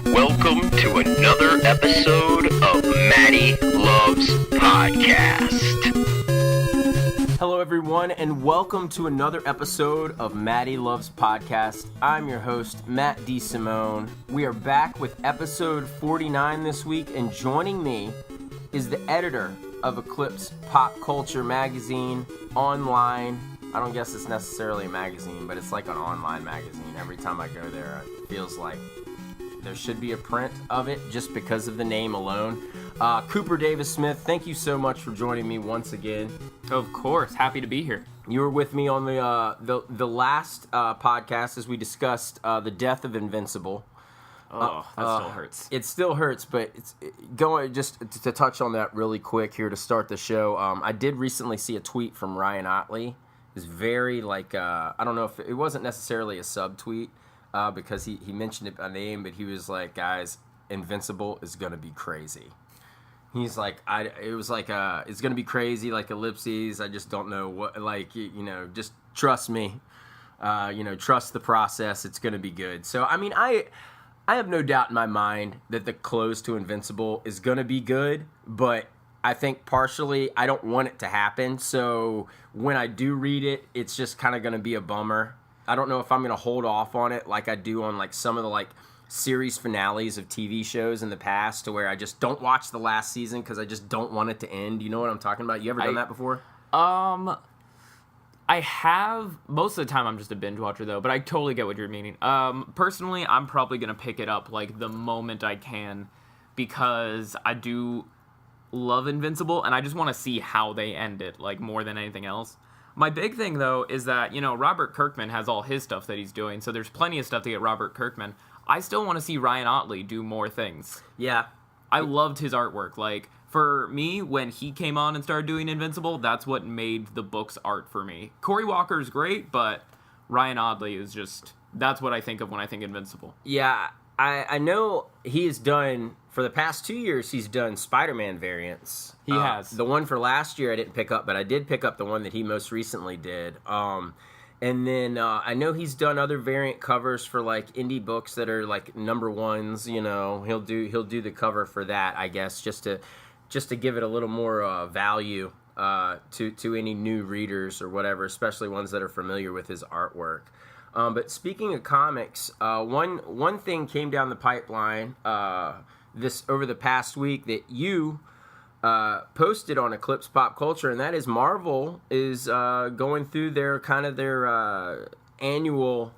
Welcome to another episode of Matty Loves Podcast. Hello everyone, and welcome to another episode of Matty Loves Podcast. I'm your host, Matt de Simone. We are back with episode 49 this week, and joining me is the editor of Eclipse Pop Culture magazine, online. I don't guess it's necessarily a magazine, but it's like an online magazine. Every time I go there, it feels like there should be a print of it just because of the name alone. Cooper Davis Smith, thank you so much for joining me once again. Of course, happy to be here. You were with me on the last podcast as we discussed the Death of Invincible. Oh, that still hurts. It still hurts, but going just to touch on that really quick here to start the show. I did recently see a tweet from Ryan Otley. It was very I don't know if it wasn't necessarily a subtweet because he mentioned it by name, but he was like, guys, Invincible is gonna be crazy. He's like, it's gonna be crazy, like ellipses. I just don't know what, just trust me. Trust the process. It's gonna be good. So, I mean, I have no doubt in my mind that the close to Invincible is gonna be good, but I think partially I don't want it to happen. So when I do read it, it's just kind of gonna be a bummer. I don't know if I'm gonna hold off on it like I do on like some of the series finales of TV shows in the past, to where I just don't watch the last season because I just don't want it to end. You know what I'm talking about? You ever done that before? I have. Most of the time I'm just a binge watcher though, but I totally get what you're meaning. Personally, I'm probably going to pick it up the moment I can, because I do love Invincible and I just want to see how they end it, more than anything else. My big thing though is that, Robert Kirkman has all his stuff that he's doing, so there's plenty of stuff to get Robert Kirkman. I still want to see Ryan Otley do more things. Yeah. I loved his artwork. For me, when he came on and started doing Invincible, that's what made the book's art for me. Cory Walker's great, but Ryan Otley is just, that's what I think of when I think Invincible. Yeah, I know he has done, for the past 2 years, he's done Spider-Man variants. He has. The one for last year I didn't pick up, but I did pick up the one that he most recently did. And then I know he's done other variant covers for indie books that are number ones. He'll do the cover for that, I guess, just to give it a little more value to any new readers or whatever, especially ones that are familiar with his artwork. But speaking of comics, one thing came down the pipeline over the past week that you posted on Eclipse Pop Culture, and that is Marvel is going through their annual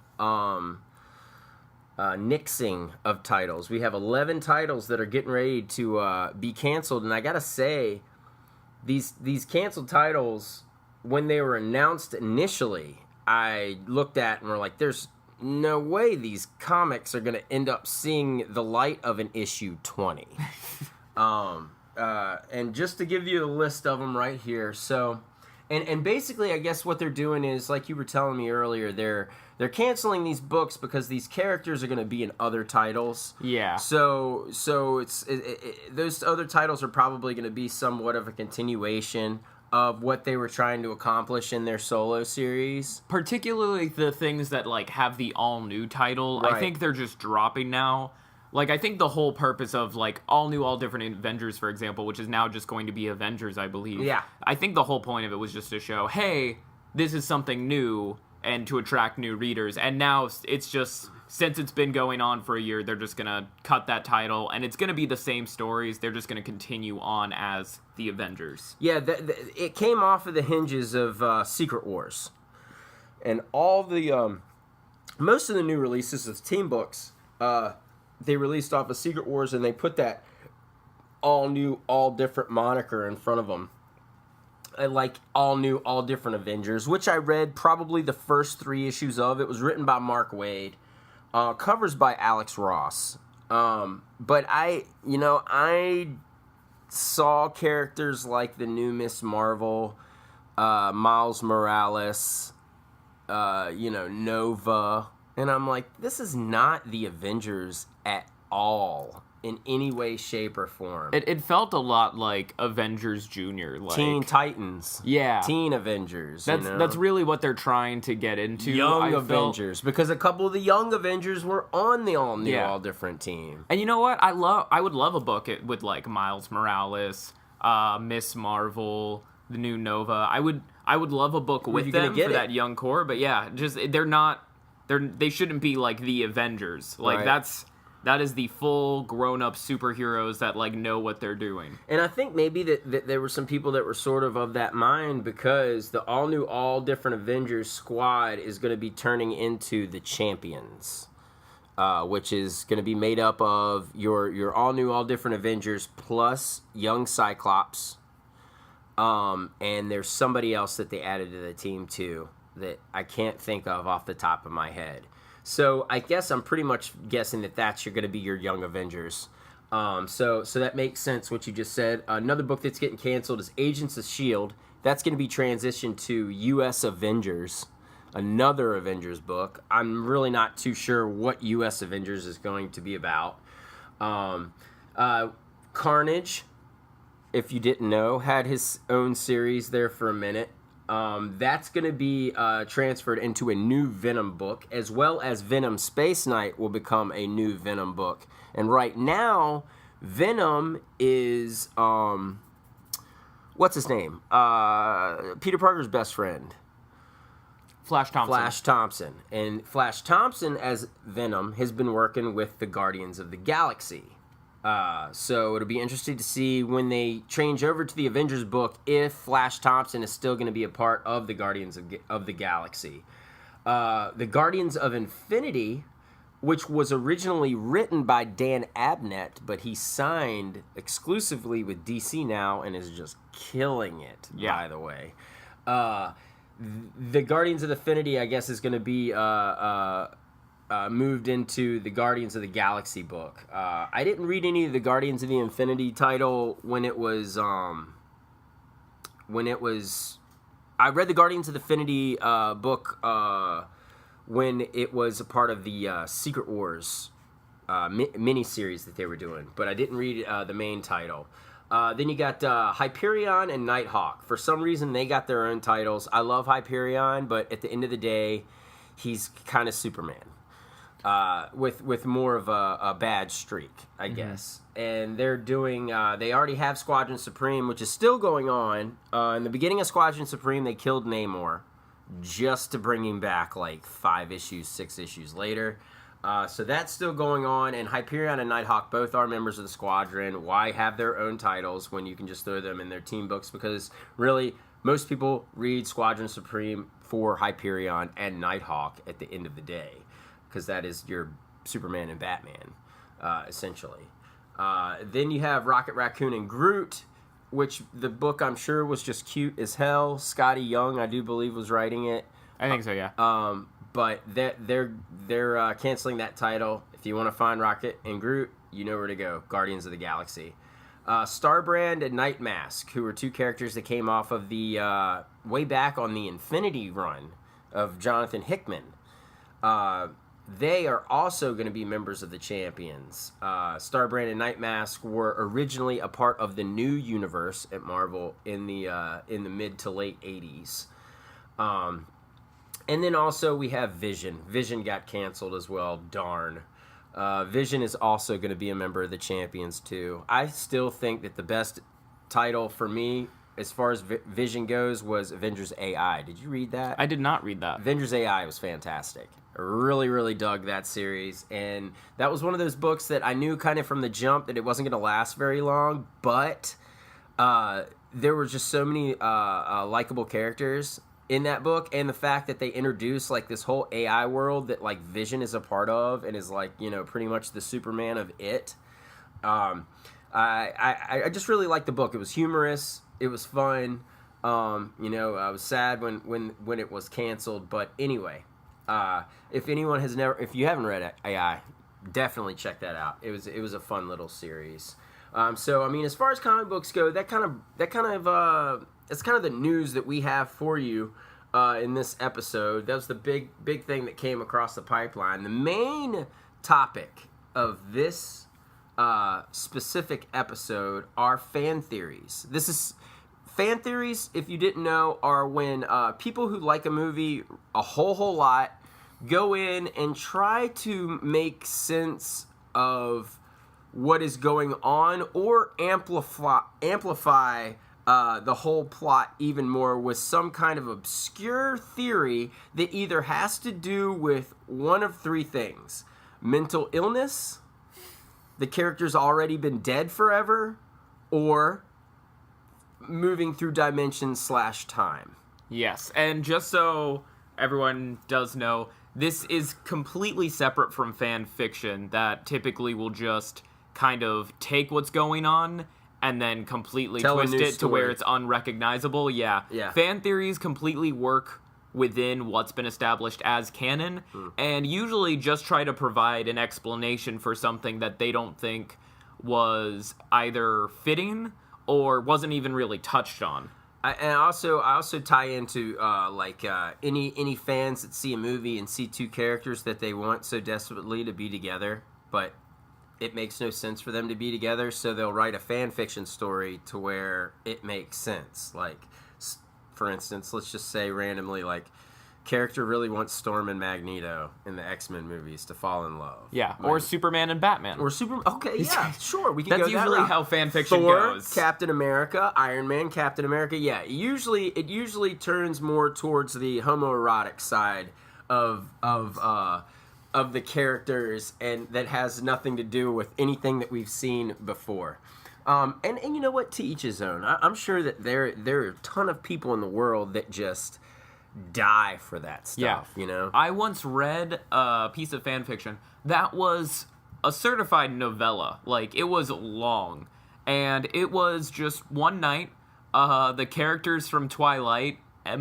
nixing of titles. We have 11 titles that are getting ready to be canceled, and I gotta say, these canceled titles, when they were announced initially, I looked at and were like, there's no way these comics are gonna end up seeing the light of an issue 20. And just to give you a list of them right here, so, and basically, I guess what they're doing is, like you were telling me earlier, they're canceling these books because these characters are going to be in other titles. Yeah. So those other titles are probably going to be somewhat of a continuation of what they were trying to accomplish in their solo series. Particularly the things that have the all new title. Right. I think they're just dropping now. I think the whole purpose of, all new, all different Avengers, for example, which is now just going to be Avengers, I believe. Yeah. I think the whole point of it was just to show, hey, this is something new, and to attract new readers. And now it's just, since it's been going on for a year, they're just going to cut that title, and it's going to be the same stories. They're just going to continue on as the Avengers. Yeah, it came off of the hinges of Secret Wars. And all the, most of the new releases of team books, they released off of Secret Wars, and they put that all new, all different moniker in front of them. All new, all different Avengers, which I read probably the first 3 issues of. It was written by Mark Waid, covers by Alex Ross. But I saw characters like the new Miss Marvel, Miles Morales, Nova, and I'm like, this is not the Avengers at all in any way, shape, or form. It felt a lot like Avengers Junior, like Teen Titans. Yeah. Teen Avengers. That's really what they're trying to get into. Young Avengers, because a couple of the Young Avengers were on the all new, all different team. And you know what? I would love a book with like Miles Morales, Miss Marvel, the new Nova. I would love a book with them for that young core. But yeah, just they shouldn't be like the Avengers. Like that is the full grown-up superheroes that like know what they're doing. And I think maybe that there were some people that were sort of that mind, because the all-new, all-different Avengers squad is going to be turning into the Champions, which is going to be made up of your all-new, all-different Avengers plus young Cyclops, and there's somebody else that they added to the team too that I can't think of off the top of my head. So I guess I'm pretty much guessing that's going to be your Young Avengers. So that makes sense what you just said. Another book that's getting canceled is Agents of S.H.I.E.L.D. That's going to be transitioned to U.S. Avengers, another Avengers book. I'm really not too sure what U.S. Avengers is going to be about. Carnage, if you didn't know, had his own series there for a minute. That's going to be transferred into a new Venom book, as well as Venom Space Knight will become a new Venom book. And right now, Venom is, what's his name? Peter Parker's best friend. Flash Thompson. And Flash Thompson, as Venom, has been working with the Guardians of the Galaxy. So it'll be interesting to see when they change over to the Avengers book if Flash Thompson is still going to be a part of the Guardians of the Galaxy. The Guardians of Infinity, which was originally written by Dan Abnett, but he signed exclusively with DC now and is just killing it, by the way. The Guardians of Infinity, I guess, is going to be moved into the Guardians of the Galaxy book. I didn't read any of the Guardians of the Infinity title when it was. I read the Guardians of the Infinity book when it was a part of the Secret Wars mini-series that they were doing, but I didn't read the main title. Then you got Hyperion and Nighthawk. For some reason, they got their own titles. I love Hyperion, but at the end of the day, he's kind of Superman. With more of a bad streak, I guess. And they're doing, they already have Squadron Supreme, which is still going on. In the beginning of Squadron Supreme, they killed Namor just to bring him back like 6 issues later. So that's still going on, and Hyperion and Nighthawk both are members of the Squadron. Why have their own titles when you can just throw them in their team books? Because really, most people read Squadron Supreme for Hyperion and Nighthawk at the end of the day, because that is your Superman and Batman, essentially. Then you have Rocket Raccoon and Groot, which the book I'm sure was just cute as hell. Scotty Young, I do believe, was writing it. I think so, yeah. But they're canceling that title. If you want to find Rocket and Groot, you know where to go. Guardians of the Galaxy. Starbrand and Night Mask, who are two characters that came off of the way back on the Infinity run of Jonathan Hickman. They are also going to be members of the Champions. Starbrand and Night Mask were originally a part of the new universe at Marvel in the mid to late 80s. And then also we have Vision. Vision got canceled as well. Darn. Vision is also going to be a member of the Champions too. I still think that the best title for me, as far as Vision goes, was Avengers AI. Did you read that? I did not read that. Avengers AI was fantastic. I really, really dug that series. And that was one of those books that I knew kind of from the jump that it wasn't going to last very long. But there were just so many likable characters in that book, and the fact that they introduced like this whole AI world that like Vision is a part of and is like, you know, pretty much the Superman of it. I just really liked the book. It was humorous. It was fun. You know, I was sad when it was canceled, but anyway, if you haven't read AI, definitely check that out. It was a fun little series. So I mean, as far as comic books go, that's kind of the news that we have for you in this episode. That was the big thing that came across the pipeline. The main topic of this specific episode are fan theories. This is fan theories, if you didn't know, are when people who like a movie a whole lot go in and try to make sense of what is going on or amplify the whole plot even more with some kind of obscure theory that either has to do with one of three things: mental illness, the character's already been dead forever, or moving through dimensions / time. Yes, and just so everyone does know, this is completely separate from fan fiction that typically will just kind of take what's going on and then completely twist it to where it's unrecognizable. Yeah. Fan theories completely work within what's been established as canon, and usually just try to provide an explanation for something that they don't think was either fitting or wasn't even really touched on. I also tie into any fans that see a movie and see two characters that they want so desperately to be together, but it makes no sense for them to be together, so they'll write a fan fiction story to where it makes sense. Like, for instance, let's just say randomly, like, character really wants Storm and Magneto in the X-Men movies to fall in love. Yeah, or Superman and Batman. Okay, yeah, sure, we can go that route. That's usually how fan fiction goes. Captain America, Iron Man, Captain America, yeah. It usually turns more towards the homoerotic side of the characters, and that has nothing to do with anything that we've seen before. And you know what? To each his own. I'm sure that there are a ton of people in the world that just die for that stuff, you know? I once read a piece of fan fiction that was a certified novella. Like, it was long. And it was just one night, the characters from Twilight, I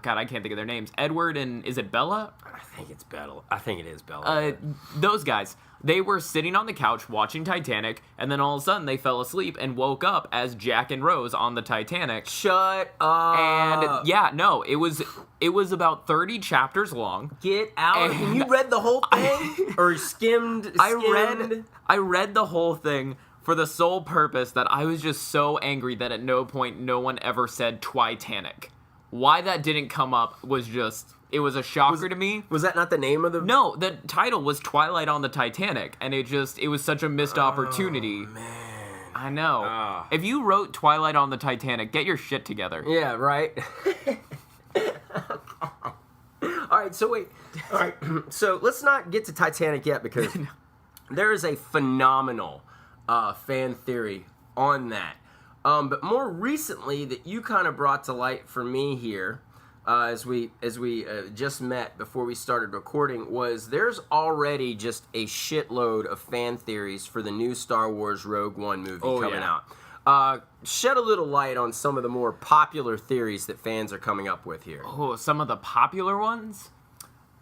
can't think of their names. Edward and, is it Bella? I think it's Bella. I think it is Bella. Those guys, they were sitting on the couch watching Titanic, and then all of a sudden they fell asleep and woke up as Jack and Rose on the Titanic. Shut up. And yeah, no, it was about 30 chapters long. Get out. And you read the whole thing? Or skimmed? I read the whole thing for the sole purpose that I was just so angry that at no point no one ever said Titanic. Why that didn't come up was just, it was a shocker to me. Was that not the name of the... No, the title was Twilight on the Titanic, and it was such a missed opportunity. Man. I know. If you wrote Twilight on the Titanic, get your shit together. Yeah, right? All right, so wait. All right, so let's not get to Titanic yet, because there is a phenomenal fan theory on that. But more recently, that you kind of brought to light for me here, as we just met before we started recording, was there's already just a shitload of fan theories for the new Star Wars Rogue One movie coming out. Shed a little light on some of the more popular theories that fans are coming up with here. Oh, some of the popular ones?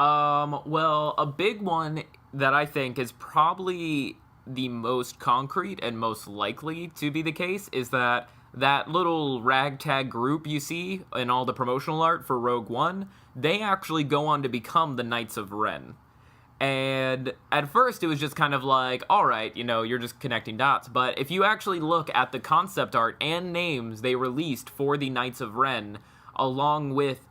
Well, a big one that I think is probably the most concrete and most likely to be the case is that little ragtag group you see in all the promotional art for Rogue One, they actually go on to become the Knights of Ren. And at first it was just kind of like, alright, you're just connecting dots. But if you actually look at the concept art and names they released for the Knights of Ren, along with,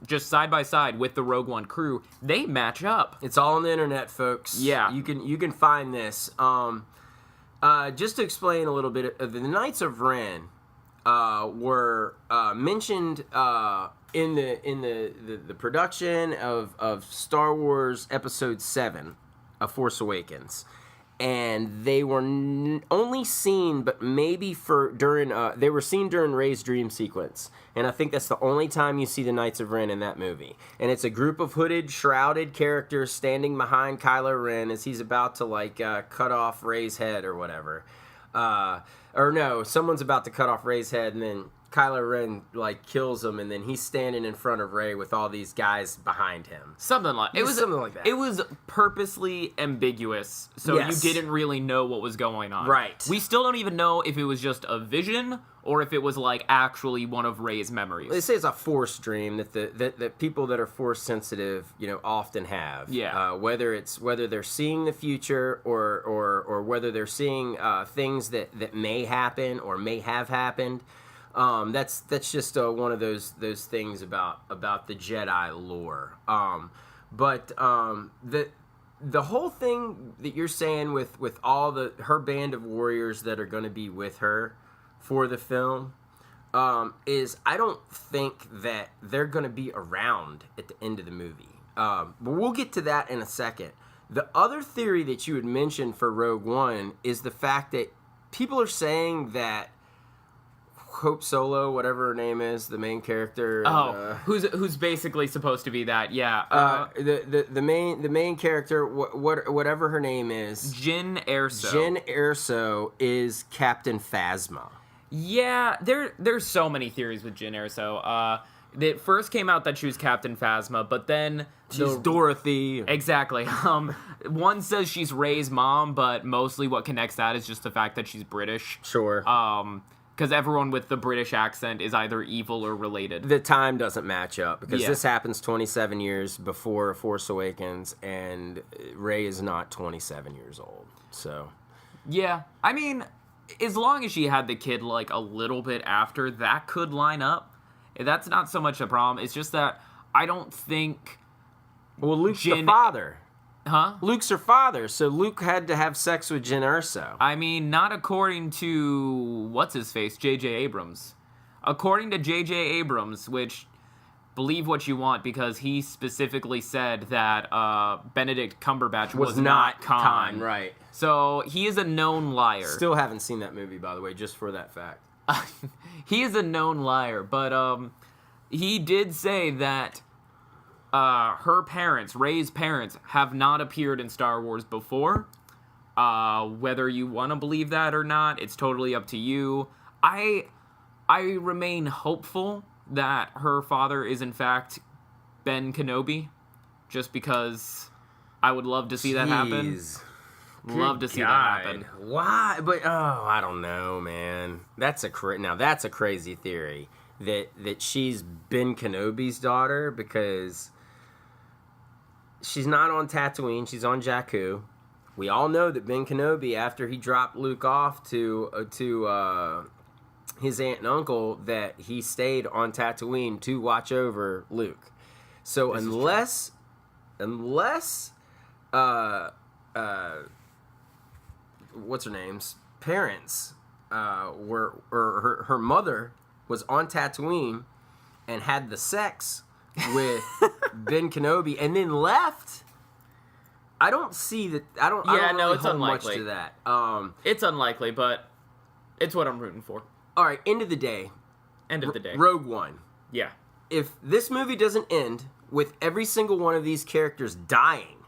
just side by side with the Rogue One crew, they match up. It's all on the internet, folks. Yeah. You can find this. Just to explain a little bit, the Knights of Ren were mentioned in the production of Star Wars Episode 7, A Force Awakens. And they were only seen, but maybe they were seen during Rey's dream sequence. And I think that's the only time you see the Knights of Ren in that movie. And it's a group of hooded, shrouded characters standing behind Kylo Ren as he's about to, cut off Rey's head or whatever. Or no, someone's about to cut off Rey's head, and then Kylo Ren like kills him, and then he's standing in front of Rey with all these guys behind him. Something like that. It was purposely ambiguous, so Yes. you didn't really know what was going on. Right. We still don't even know if it was just a vision or if it was like actually one of Rey's memories. They say it's a Force dream that people that are Force sensitive, often have. Yeah. Whether they're seeing the future or whether they're seeing things that may happen or may have happened. That's just one of those things about the Jedi lore. But the whole thing that you're saying with all her band of warriors that are going to be with her for the film is I don't think that they're going to be around at the end of the movie. But we'll get to that in a second. The other theory that you had mentioned for Rogue One is the fact that people are saying that Hope Solo, whatever her name is, the main character. Who's basically supposed to be that? Yeah. The main character, whatever her name is, Jyn Erso. Jyn Erso is Captain Phasma. Yeah, there's so many theories with Jyn Erso. It first came out that she was Captain Phasma, but then she's Dorothy. Exactly. One says she's Rey's mom, but mostly what connects that is just the fact that she's British. Sure. Because everyone with the British accent is either evil or related. The time doesn't match up, because this happens 27 years before Force Awakens, and Rey is not 27 years old. So, yeah, I mean, as long as she had the kid like a little bit after, that could line up. That's not so much a problem. It's just that I don't think. Well, Luke's the father. Huh? Luke's her father, so Luke had to have sex with Jyn Erso. I mean, not according to, what's-his-face, J.J. Abrams. According to J.J. Abrams, which, believe what you want, because he specifically said that Benedict Cumberbatch was not Khan. Right. So, he is a known liar. Still haven't seen that movie, by the way, just for that fact. He is a known liar, but he did say that her parents, Rey's parents, have not appeared in Star Wars before. Whether you want to believe that or not, it's totally up to you. I remain hopeful that her father is in fact Ben Kenobi, just because I would love to see that happen. Love to see that happen. Why? But I don't know, man. That's a crazy theory that she's Ben Kenobi's daughter, because she's not on Tatooine. She's on Jakku. We all know that Ben Kenobi, after he dropped Luke off to his aunt and uncle, that he stayed on Tatooine to watch over Luke. So unless what's her name's parents were her mother was on Tatooine and had the sex with Ben Kenobi and then left, I don't see that. I don't really it's hold unlikely. much to that. It's unlikely, but it's what I'm rooting for. All right, end of the day. Rogue One. Yeah. If this movie doesn't end with every single one of these characters dying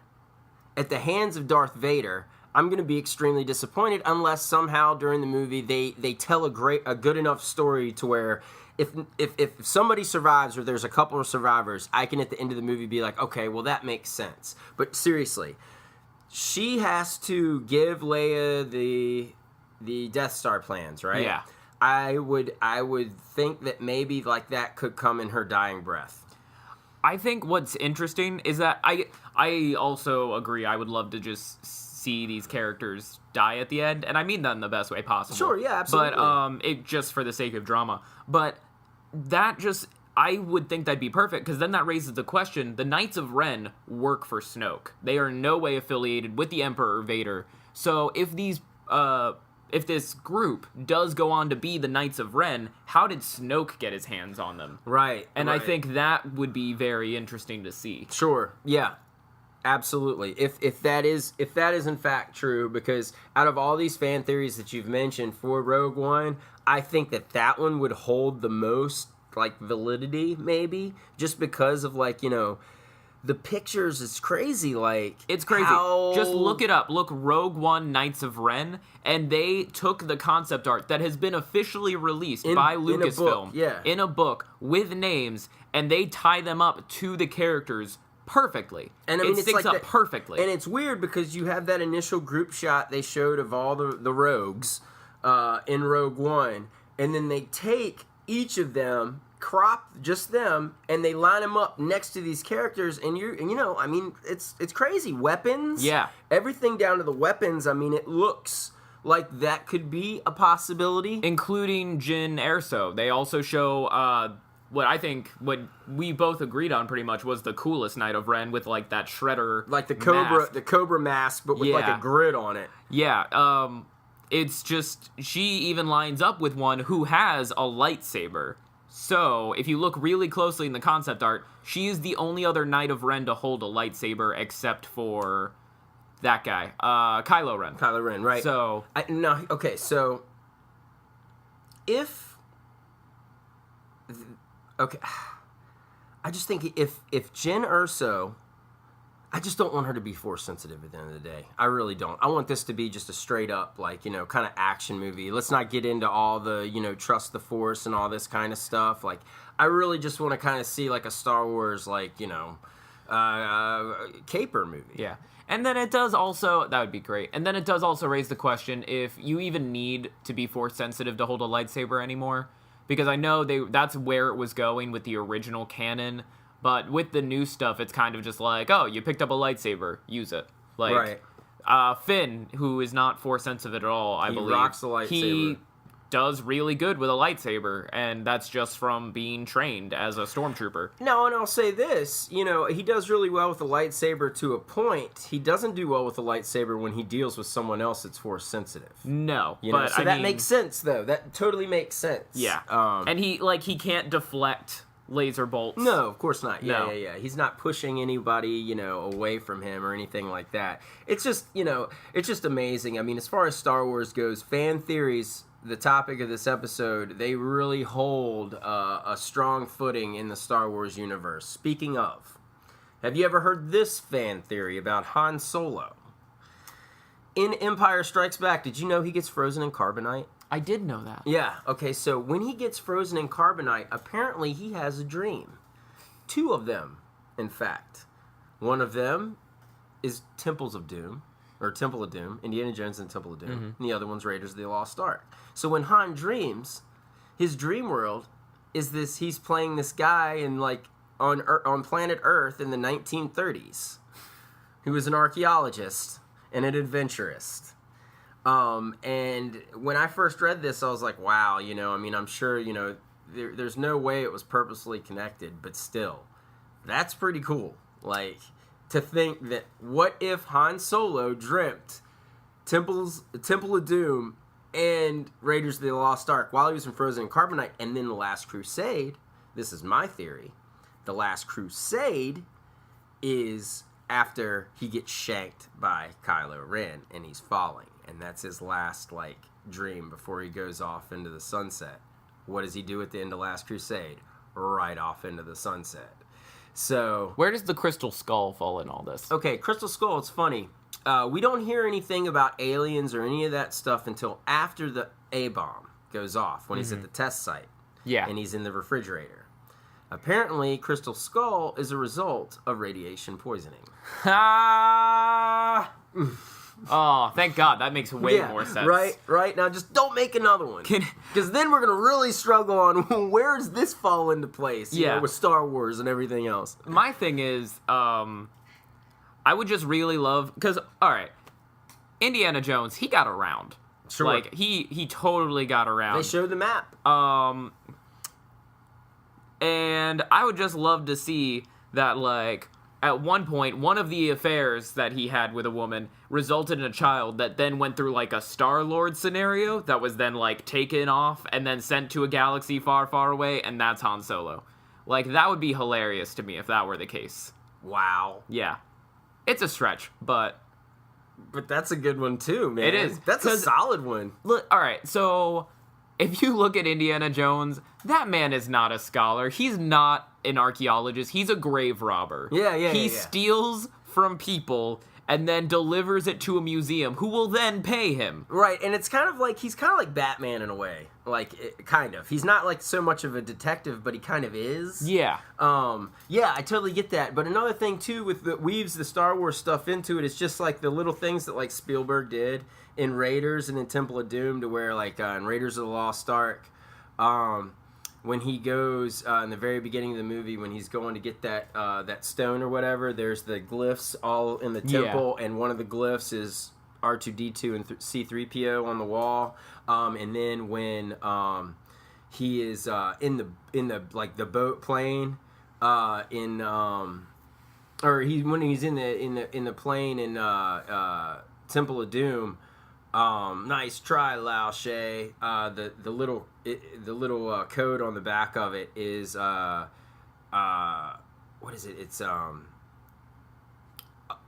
at the hands of Darth Vader, I'm going to be extremely disappointed, unless somehow during the movie they tell a good enough story to where if somebody survives or there's a couple of survivors, I can at the end of the movie be like, okay, well that makes sense. But seriously, she has to give Leia the Death Star plans, right? Yeah. I would think that maybe like that could come in her dying breath. I think what's interesting is that I also agree. I would love to just see these characters die at the end, and I mean that in the best way possible. Sure, yeah, absolutely. But it just for the sake of drama. But that just, I would think that'd be perfect, because then that raises the question: the Knights of Ren work for Snoke. They are in no way affiliated with the Emperor or Vader. So if this group does go on to be the Knights of Ren, how did Snoke get his hands on them? Right. And I think that would be very interesting to see. Sure. Yeah. Absolutely. If that is in fact true, because out of all these fan theories that you've mentioned for Rogue One, I think that one would hold the most like validity, maybe, just because of like, the pictures is crazy. Like, it's crazy. Just look it up. Look Rogue One Knights of Ren, and they took the concept art that has been officially released by Lucasfilm in a book with names, and they tie them up to the characters perfectly. And I mean, it sticks up perfectly. And it's weird because you have that initial group shot they showed of all the rogues in Rogue One, and then they take each of them, crop just them, and they line them up next to these characters, and you know, I mean, it's crazy. Weapons, everything down to the weapons. I mean, it looks like that could be a possibility, including Jyn Erso. They also show what we both agreed on pretty much was the coolest Knight of Ren with like that shredder, like the Cobra mask, but with like a grid on it. Yeah, it's just she even lines up with one who has a lightsaber. So, if you look really closely in the concept art, she is the only other Knight of Ren to hold a lightsaber except for that guy, Kylo Ren. Kylo Ren, right. So... so... I just think if Jyn Erso... I just don't want her to be Force sensitive at the end of the day. I really don't. I want this to be just a straight up, like, you know, kind of action movie. Let's not get into all the, you know, trust the Force and all this kind of stuff. Like, I really just want to kind of see, like, a Star Wars, like, you know, caper movie. Yeah. And then it does also, that would be great. And then it does also raise the question if you even need to be Force sensitive to hold a lightsaber anymore. Because I know that's where it was going with the original canon. But with the new stuff, it's kind of just like, oh, you picked up a lightsaber, use it. Like, Finn, who is not Force sensitive at all, I believe. He rocks the lightsaber. He does really good with a lightsaber, and that's just from being trained as a stormtrooper. No, and I'll say this, you know, he does really well with a lightsaber to a point. He doesn't do well with a lightsaber when he deals with someone else that's Force sensitive. No, but so that makes sense, though. That totally makes sense. Yeah, and he can't deflect laser bolts. No, of course not. Yeah. He's not pushing anybody, you know, away from him or anything like that. It's just, you know, it's just amazing. I mean, as far as Star Wars goes, fan theories, the topic of this episode, they really hold a strong footing in the Star Wars universe. Speaking of, have you ever heard this fan theory about Han Solo? In Empire Strikes Back, did you know he gets frozen in carbonite? I did know that. Yeah, okay, so when he gets frozen in carbonite, apparently he has a dream. 2 of them, in fact. One of them is Temple of Doom, Indiana Jones and Temple of Doom, and the other one's Raiders of the Lost Ark. So when Han dreams, his dream world is this, he's playing this guy in, like, on planet Earth in the 1930s, who was an archaeologist and an adventurist. And when I first read this, I was like, wow, you know, I mean, I'm sure, you know, there's no way it was purposely connected, but still, that's pretty cool. Like, to think that, what if Han Solo dreamt Temple of Doom and Raiders of the Lost Ark while he was in Frozen in Carbonite, and then The Last Crusade, this is my theory, The Last Crusade is after he gets shanked by Kylo Ren and he's falling. And that's his last, like, dream before he goes off into the sunset. What does he do at the end of Last Crusade? Right off into the sunset. So... where does the Crystal Skull fall in all this? Okay, Crystal Skull, it's funny. We don't hear anything about aliens or any of that stuff until after the A-bomb goes off, when he's at the test site. Yeah. And he's in the refrigerator. Apparently, Crystal Skull is a result of radiation poisoning. Oh, thank God. That makes way more sense. Right. Now, just don't make another one. Because then we're going to really struggle on where does this fall into place, you know, with Star Wars and everything else. My thing is, I would just really love... because, all right, Indiana Jones, he got around. Sure. Like, he totally got around. They showed the map. And I would just love to see that, like... at one point, one of the affairs that he had with a woman resulted in a child that then went through, like, a Star-Lord scenario that was then, like, taken off and then sent to a galaxy far, far away, and that's Han Solo. Like, that would be hilarious to me if that were the case. Wow. Yeah. It's a stretch, but... but that's a good one, too, man. It is. That's a solid one. Look, all right, so... if you look at Indiana Jones, that man is not a scholar. He's not an archaeologist. He's a grave robber. He steals from people and then delivers it to a museum who will then pay him. Right, and it's kind of like, he's kind of like Batman in a way. Like, kind of. He's not like so much of a detective, but he kind of is. Yeah. Yeah, I totally get that. But another thing, too, with the weaves the Star Wars stuff into it, it's just like the little things that, like, Spielberg did in Raiders and in Temple of Doom, to where, like, in Raiders of the Lost Ark, when he goes, in the very beginning of the movie, when he's going to get that stone or whatever, there's the glyphs all in the temple, and one of the glyphs is R2-D2 and C-3PO on the wall. And then when he is in the like the boat plane when he's in the plane in Temple of Doom. Nice try, Lao She. The little code on the back of it is what is it? It's OB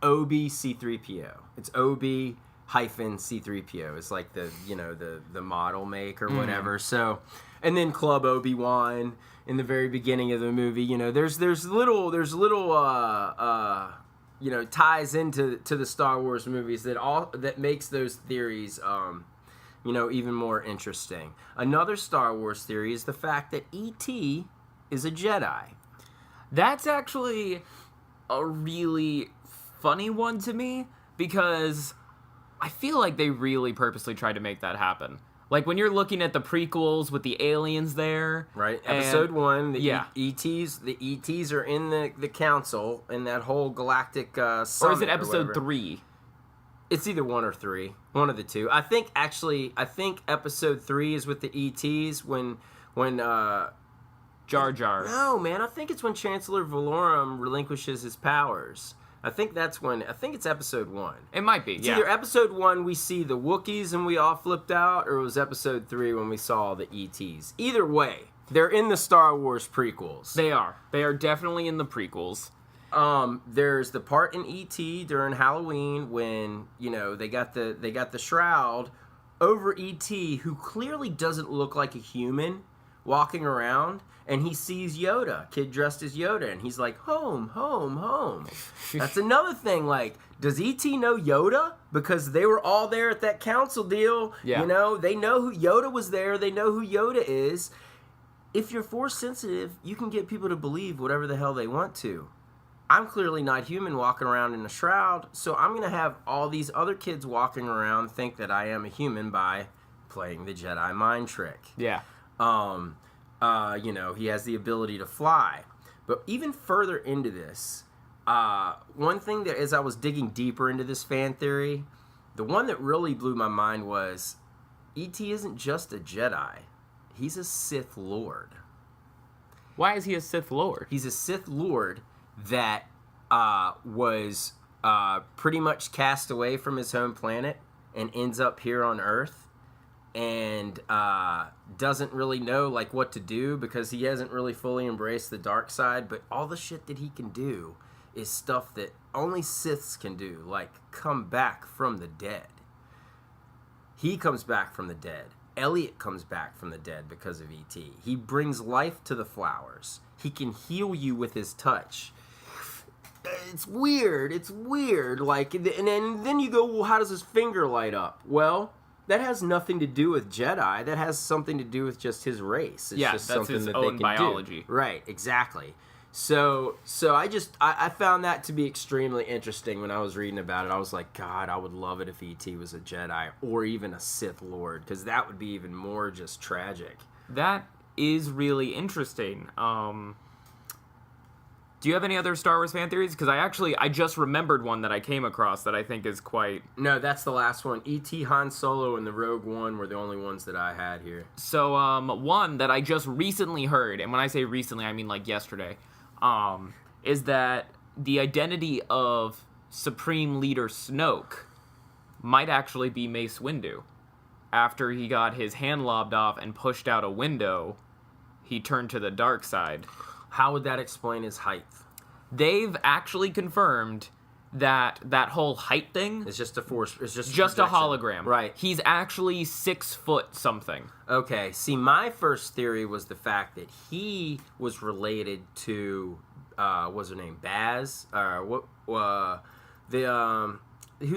C3PO. It's OB hyphen C3PO. It's like the model make or whatever. So, and then Club Obi-Wan in the very beginning of the movie. There's little ties into the Star Wars movies that makes those theories even more interesting. Another Star Wars theory is the fact that E.T. is a Jedi. That's actually a really funny one to me, because I feel like they really purposely tried to make that happen. Like, when you're looking at the prequels with the aliens there. Right. Episode 1, the ETs are in the council, in that whole galactic summit. Or is it episode 3? It's either 1 or 3. One of the two. I think episode 3 is with the ETs when Jar Jar. No, man. I think it's when Chancellor Valorum relinquishes his powers. I think it's episode 1. It might be, It's either episode 1 we see the Wookiees and we all flipped out, or it was episode 3 when we saw the ETs. Either way, they're in the Star Wars prequels. They are. They are definitely in the prequels. There's the part in E.T. during Halloween when, they got the shroud over E.T., who clearly doesn't look like a human, walking around, and he sees Yoda, kid dressed as Yoda, and he's like, home, home, home. That's another thing, like, does E.T. know Yoda? Because they were all there at that council deal. Yeah. They know who Yoda was there. They know who Yoda is. If you're force sensitive, you can get people to believe whatever the hell they want to. I'm clearly not human walking around in a shroud, so I'm going to have all these other kids walking around think that I am a human by playing the Jedi mind trick. Yeah. He has the ability to fly. But even further into this, one thing that, as I was digging deeper into this fan theory, the one that really blew my mind was E.T. isn't just a Jedi. He's a Sith Lord. Why is he a Sith Lord? He's a Sith Lord that was pretty much cast away from his home planet and ends up here on Earth, and doesn't really know like what to do because he hasn't really fully embraced the dark side. But all the shit that he can do is stuff that only Siths can do, like come back from the dead. He comes back from the dead. Elliot comes back from the dead because of E.T. He brings life to the flowers. He can heal you with his touch. It's weird. It's weird. Like, and then you go, well, how does his finger light up? Well, that has nothing to do with Jedi. That has something to do with just his race. It's just that's something his that own they can biology. do. Right, exactly. So I found that to be extremely interesting when I was reading about it. I was like, God, I would love it if E.T. was a Jedi or even a Sith Lord, because that would be even more just tragic. That is really interesting. Do you have any other Star Wars fan theories? Because I just remembered one that I came across that I think is quite... No, that's the last one. E.T., Han Solo, and the Rogue One were the only ones that I had here. So, one that I just recently heard, and when I say recently, I mean like yesterday, is that the identity of Supreme Leader Snoke might actually be Mace Windu. After he got his hand lobbed off and pushed out a window, he turned to the dark side. How would that explain his height? They've actually confirmed that whole height thing It's just a force. It's just a projection. hologram. Right. He's actually 6 foot something. Okay. See, my first theory was the fact that he was related to what's her name? Baz? Who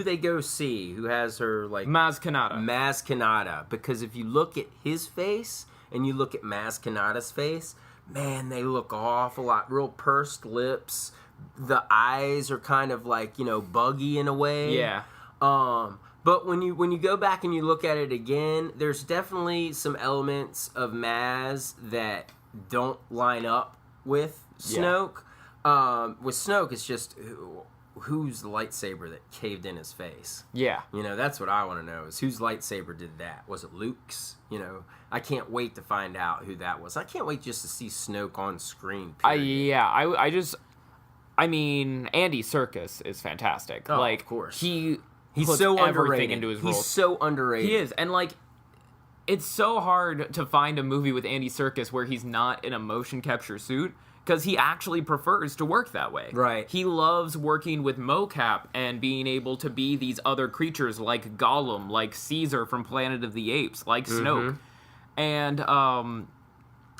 they go see? Who has her like Maz Kanata. Maz Kanata. Because if you look at his face and you look at Maz Kanata's face, man, they look an awful lot. Real pursed lips. The eyes are kind of like, buggy in a way. Yeah. But when you go back and you look at it again, there's definitely some elements of Maz that don't line up with Snoke. With Snoke, it's just whose lightsaber that caved in his face. Yeah. That's what I want to know is whose lightsaber did that. Was it Luke's? I can't wait to find out who that was. I can't wait just to see Snoke on screen. Andy Serkis is fantastic. Oh, like, of course. He's so everything underrated. into his role. He's so underrated. He is. And, like, it's so hard to find a movie with Andy Serkis where he's not in a motion capture suit because he actually prefers to work that way. Right. He loves working with mocap and being able to be these other creatures like Gollum, like Caesar from Planet of the Apes, like Snoke. And,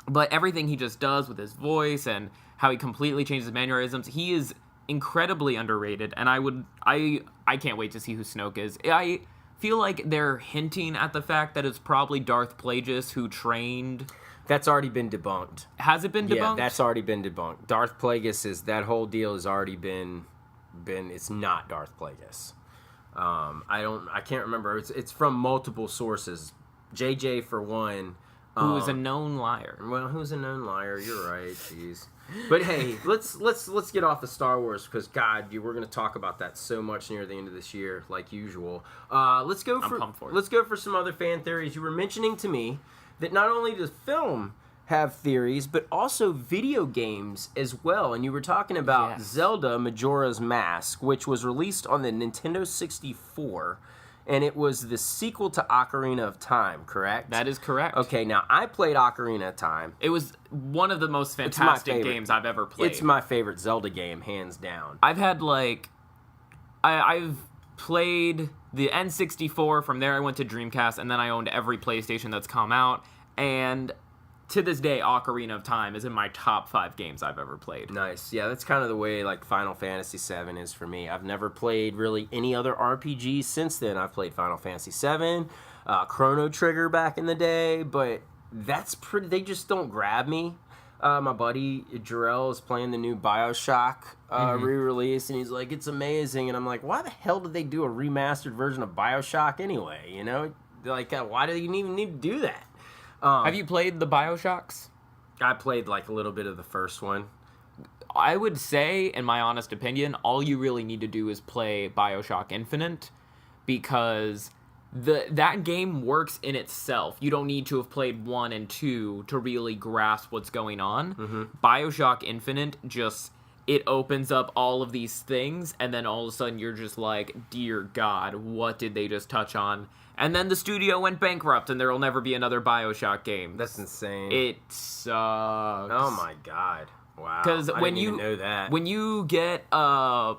but everything he just does with his voice and how he completely changes mannerisms, he is incredibly underrated, and I can't wait to see who Snoke is. I feel like they're hinting at the fact that it's probably Darth Plagueis who trained. That's already been debunked. Has it been debunked? Yeah, that's already been debunked. Darth Plagueis that whole deal has already been it's not Darth Plagueis. I can't remember. It's from multiple sources. JJ for one. Who is a known liar. Well, who's a known liar? You're right. Jeez. But hey, let's get off the Star Wars because we're going to talk about that so much near the end of this year, like usual. Let's go for some other fan theories. You were mentioning to me that not only does film have theories, but also video games as well. And you were talking about Zelda Majora's Mask, which was released on the Nintendo 64. And it was the sequel to Ocarina of Time, correct? That is correct. Okay, now I played Ocarina of Time. It was one of the most fantastic games I've ever played. It's my favorite Zelda game, hands down. I've had I've played the N64. From there, I went to Dreamcast, and then I owned every PlayStation that's come out. And to this day, Ocarina of Time is in my top 5 games I've ever played. Nice. Yeah, that's kind of the way Final Fantasy VII is for me. I've never played really any other RPG since then. I've played Final Fantasy VII, Chrono Trigger back in the day, but they just don't grab me. My buddy Jarrell is playing the new BioShock re-release, and he's like, it's amazing. And I'm like, why the hell did they do a remastered version of BioShock anyway? Why do you even need to do that? Have you played the BioShocks? I played a little bit of the first one. I would say, in my honest opinion, all you really need to do is play BioShock Infinite because that game works in itself. You don't need to have played 1 and 2 to really grasp what's going on. BioShock Infinite it opens up all of these things, and then all of a sudden you're just like, dear God, what did they just touch on? And then the studio went bankrupt, and there will never be another BioShock game. That's insane. It sucks. Oh my God! Wow. Because I didn't even know that. When you get a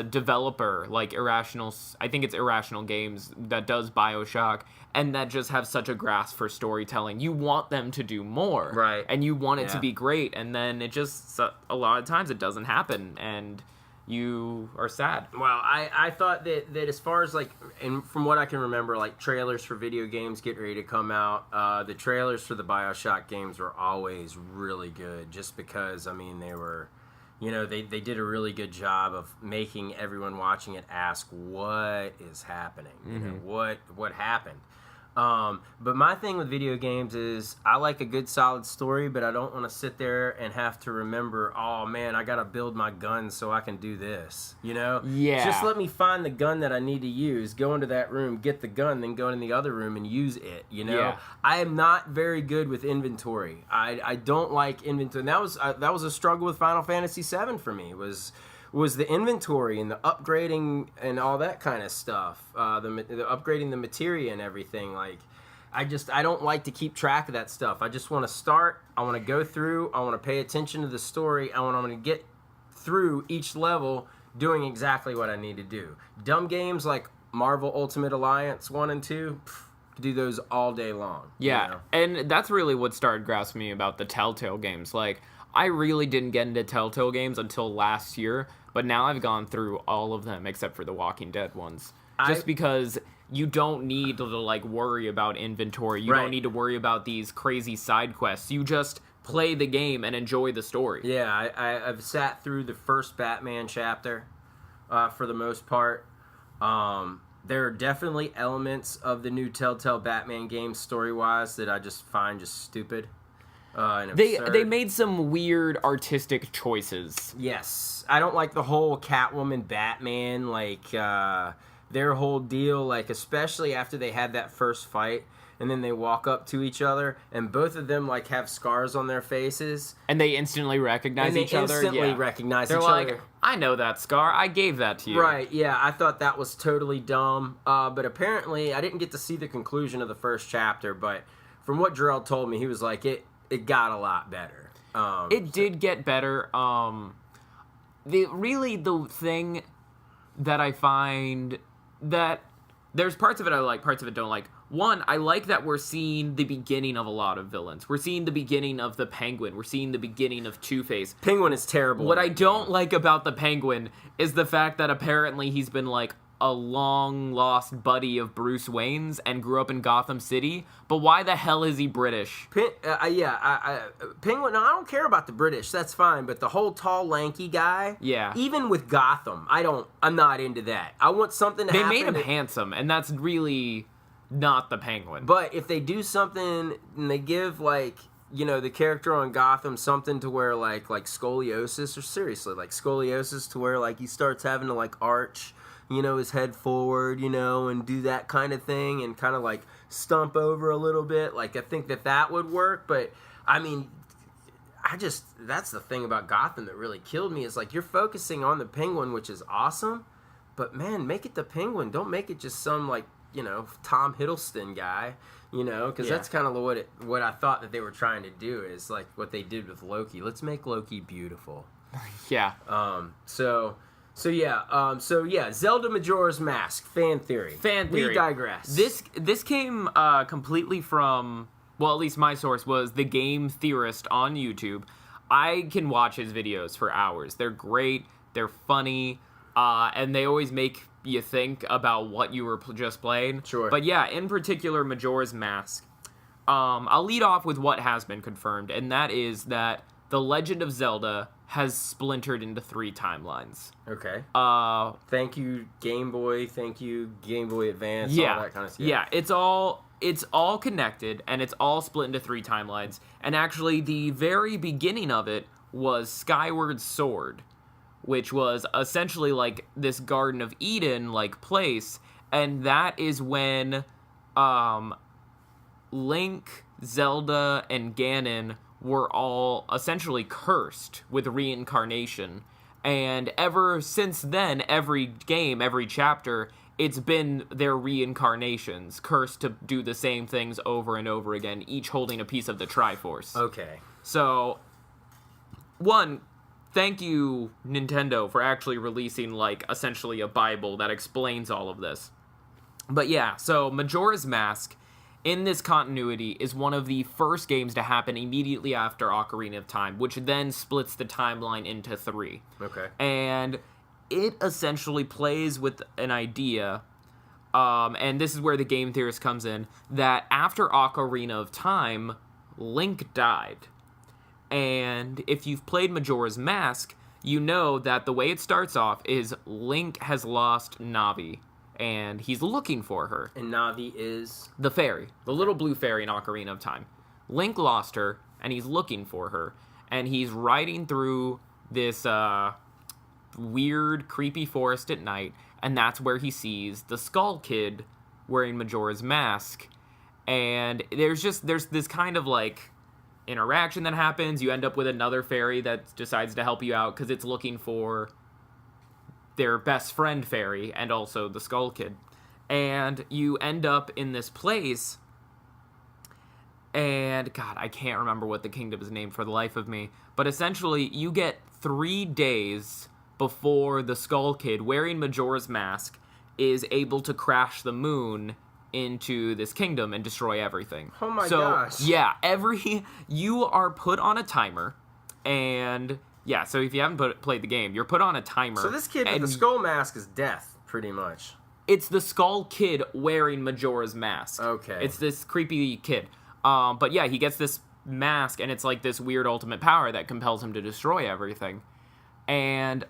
developer like Irrational, I think it's Irrational Games that does BioShock, and that just have such a grasp for storytelling, you want them to do more, right? And you want it to be great, and then it just a lot of times it doesn't happen, and you are sad. Well, I thought that as far as and from what I can remember, trailers for video games get ready to come out. The trailers for the BioShock games were always really good, just because they were, they did a really good job of making everyone watching it ask what is happening, what happened. But my thing with video games is I like a good solid story, but I don't want to sit there and have to remember, oh man, I got to build my gun so I can do this, Yeah. Just let me find the gun that I need to use, go into that room, get the gun, then go in the other room and use it, Yeah. I am not very good with inventory. I don't like inventory. And that was a struggle with Final Fantasy VII for me, was the inventory and the upgrading and all that kind of stuff, the upgrading the materia and everything. I don't like to keep track of that stuff. I just want to start. I want to go through. I want to pay attention to the story. I'm going to get through each level, doing exactly what I need to do. Dumb games like Marvel Ultimate Alliance 1 and 2, could do those all day long. Yeah, you know? and that's really what started grasping me about the Telltale games. Like, I really didn't get into Telltale games until last year, but now I've gone through all of them except for the Walking Dead ones. Just because you don't need to, like, worry about inventory. You don't need to worry about these crazy side quests. You just play the game and enjoy the story. Yeah, I've sat through the first Batman chapter for the most part. There are definitely elements of the new Telltale Batman game story-wise that I just find just stupid and absurd. They made some weird artistic choices. Yes. I don't like the whole Catwoman Batman, like, their whole deal, like, especially after they had that first fight, and then they walk up to each other, and both of them, like, have scars on their faces. And they instantly recognize each other? Instantly recognize They're each like, other. I know that scar. I gave that to you. Right, yeah, I thought that was totally dumb. But apparently, I didn't get to see the conclusion of the first chapter, but from what Jarrell told me, he was like, it got a lot better. It did get better. The thing that I find that there's parts of it I like, parts of it don't like. One, I like that we're seeing the beginning of a lot of villains. We're seeing the beginning of the Penguin. We're seeing the beginning of Two-Face. Penguin is terrible. What I don't like about the Penguin is the fact that apparently he's been, like, a long-lost buddy of Bruce Wayne's and grew up in Gotham City. But why the hell is he British? Penguin, no, I don't care about the British. That's fine. But the whole tall, lanky guy, Yeah. even with Gotham, I'm not into that. I want something to happen. They made him handsome, and that's really not the Penguin. But if they do something and they give, like, you know, the character on Gotham something to where, like scoliosis, or seriously, like scoliosis to where, like, he starts having to, like, arch, you know, his head forward, you know, and do that kind of thing and kind of, like, stump over a little bit. Like, I think that would work. But, I mean, that's the thing about Gotham that really killed me is, like, you're focusing on the Penguin, which is awesome. But, man, make it the Penguin. Don't make it just some, like, you know, Tom Hiddleston guy, you know, because that's kind of what I thought that they were trying to do is, like, what they did with Loki. Let's make Loki beautiful. Yeah. So Zelda Majora's Mask, fan theory. We digress. This came completely from, well, at least my source was the game theorist on YouTube. I can watch his videos for hours. They're great. They're funny. And they always make you think about what you were just playing. Sure. But yeah, in particular, Majora's Mask. I'll lead off with what has been confirmed, and that is that The Legend of Zelda has splintered into 3 timelines. Okay. Thank you, Game Boy. Thank you, Game Boy Advance. Yeah. All that kind of stuff. Yeah, it's all connected, and it's all split into 3 timelines. And actually, the very beginning of it was Skyward Sword, which was essentially like this Garden of Eden like place, and that is when Link, Zelda, and Ganon were all essentially cursed with reincarnation. And ever since then, every game, every chapter, it's been their reincarnations, cursed to do the same things over and over again, each holding a piece of the Triforce. Okay. So, one, thank you, Nintendo, for actually releasing, like, essentially a Bible that explains all of this. But yeah, so Majora's Mask, in this continuity, is one of the first games to happen immediately after Ocarina of Time, which then splits the timeline into 3. Okay. And it essentially plays with an idea, and this is where the game theorist comes in, that after Ocarina of Time, Link died. And if you've played Majora's Mask, you know that the way it starts off is Link has lost Navi, and he's looking for her. And Navi is? The fairy. The little blue fairy in Ocarina of Time. Link lost her, and he's looking for her. And he's riding through this weird, creepy forest at night, and that's where he sees the Skull Kid wearing Majora's Mask. And there's this kind of, like, interaction that happens. You end up with another fairy that decides to help you out because it's looking for their best friend fairy and also the Skull Kid. And you end up in this place, and God, I can't remember what the kingdom is named for the life of me, but essentially you get 3 days before the Skull Kid, wearing Majora's Mask, is able to crash the moon into this kingdom and destroy everything. Oh my gosh. Yeah, you are put on a timer, and yeah, so if you haven't played the game, you're put on a timer. So this kid with the skull mask is death, pretty much. It's the Skull Kid wearing Majora's Mask. Okay. It's this creepy kid. But yeah, he gets this mask, and it's like this weird ultimate power that compels him to destroy everything. And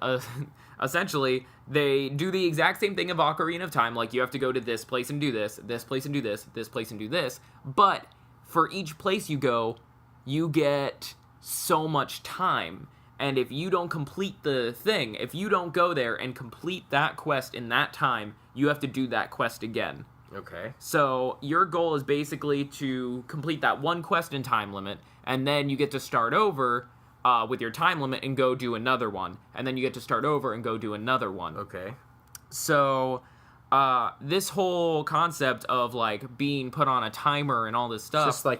essentially, they do the exact same thing of Ocarina of Time. Like, you have to go to this place and do this, this place and do this, this place and do this. But for each place you go, you get so much time. And if you don't complete the thing, if you don't go there and complete that quest in that time, you have to do that quest again. Okay. So your goal is basically to complete that one quest in time limit, and then you get to start over with your time limit and go do another one. And then you get to start over and go do another one. Okay. So this whole concept of like being put on a timer and all this stuff. It's just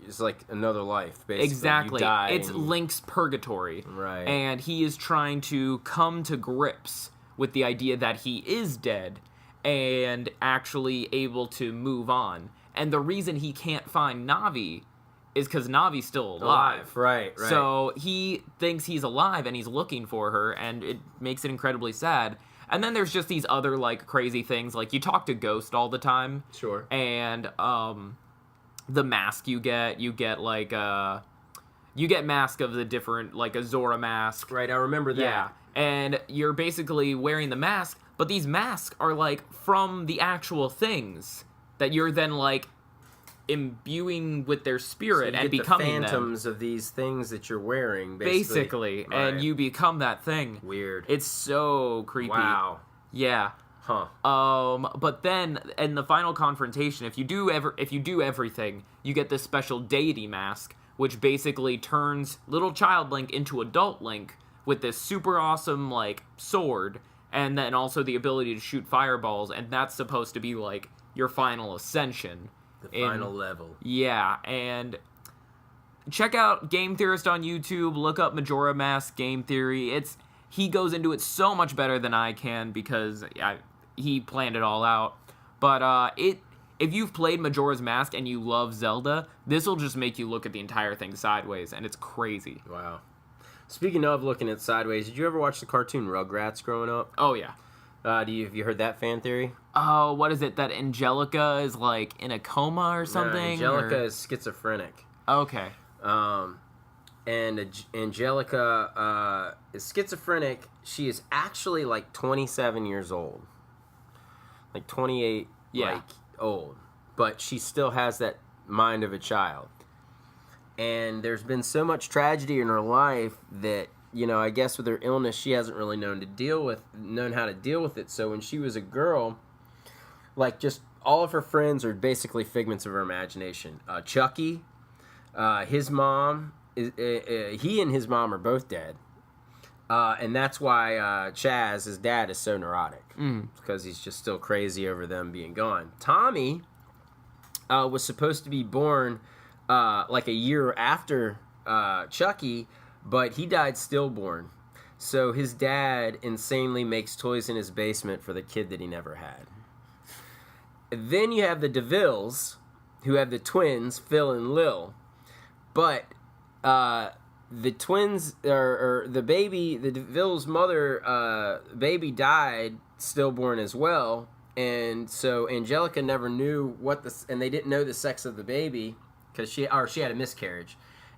it's like another life, basically. Exactly. You die It's Link's Purgatory. Right. And he is trying to come to grips with the idea that he is dead and actually able to move on. And the reason he can't find Navi is because Navi's still alive. Right. So he thinks he's alive and he's looking for her, and it makes it incredibly sad. And then there's just these other, like, crazy things. Like, you talk to Ghost all the time. Sure. And the mask you get, like, you get mask of the different, like, a Zora mask. Right, I remember that. Yeah. And you're basically wearing the mask, but these masks are, like, from the actual things that you're then, like, imbuing with their spirit and becoming the phantoms them. Of these things that you're wearing, basically. Right. And you become that thing. Weird. It's so creepy. Wow. Yeah. Huh. But then in the final confrontation, if you do everything, you get this special deity mask, which basically turns little child Link into adult Link with this super awesome like sword, and then also the ability to shoot fireballs, and that's supposed to be like your final ascension. The final level. Yeah, and check out Game Theorist on YouTube. Look up Majora Mask Game Theory. He goes into it so much better than I can because he planned it all out. But if you've played Majora's Mask and you love Zelda, this will just make you look at the entire thing sideways, and it's crazy. Wow. Speaking of looking at sideways, did you ever watch the cartoon Rugrats growing up? Oh, yeah. Have you heard that fan theory? Oh, what is it? That Angelica is, like, in a coma or something? No, Angelica is schizophrenic. Okay. And Angelica is schizophrenic. She is actually, like, 27 years old. Like, 28, like, old. But she still has that mind of a child. And there's been so much tragedy in her life that, you know, I guess with her illness, she hasn't really known how to deal with it. So when she was a girl, like, just all of her friends are basically figments of her imagination. Chucky, his mom, he and his mom are both dead. And that's why Chaz, his dad, is so neurotic. Because he's just still crazy over them being gone. Tommy was supposed to be born like a year after Chucky, but he died stillborn. So his dad insanely makes toys in his basement for the kid that he never had. Then you have the DeVilles, who have the twins, Phil and Lil. But the twins, or the baby, the DeVille's mother, baby died stillborn as well. And so Angelica never knew and they didn't know the sex of the baby because she had a miscarriage.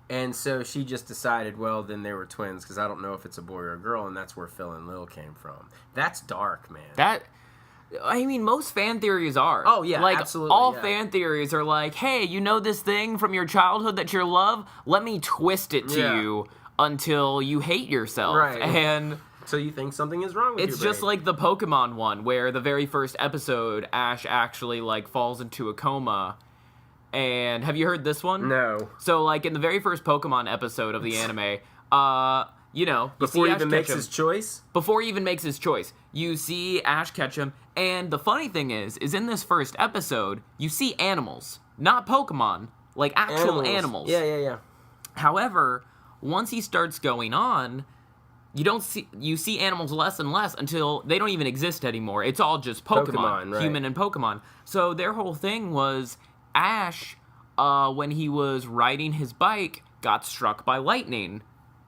And so she just decided, well, then they were twins because I don't know if it's a boy or a girl, and that's where Phil and Lil came from. That's dark, man. Most fan theories are. Oh, yeah, like, absolutely. All fan theories are like, hey, you know this thing from your childhood that you love? Let me twist it to you until you hate yourself. Right. And so you think something is wrong with you. It's just like the Pokemon one, where the very first episode, Ash actually, like, falls into a coma. And have you heard this one? No. So, like, in the very first Pokemon episode of the anime, you know... Before he even makes his choice? Before he even makes his choice. You see Ash catch him, and the funny thing is in this first episode, you see animals. Not Pokemon. Like, actual animals. Yeah. However, once he starts going on, you see animals less and less until they don't even exist anymore. It's all just Pokemon, right. human and Pokemon. So their whole thing was Ash, when he was riding his bike, got struck by lightning,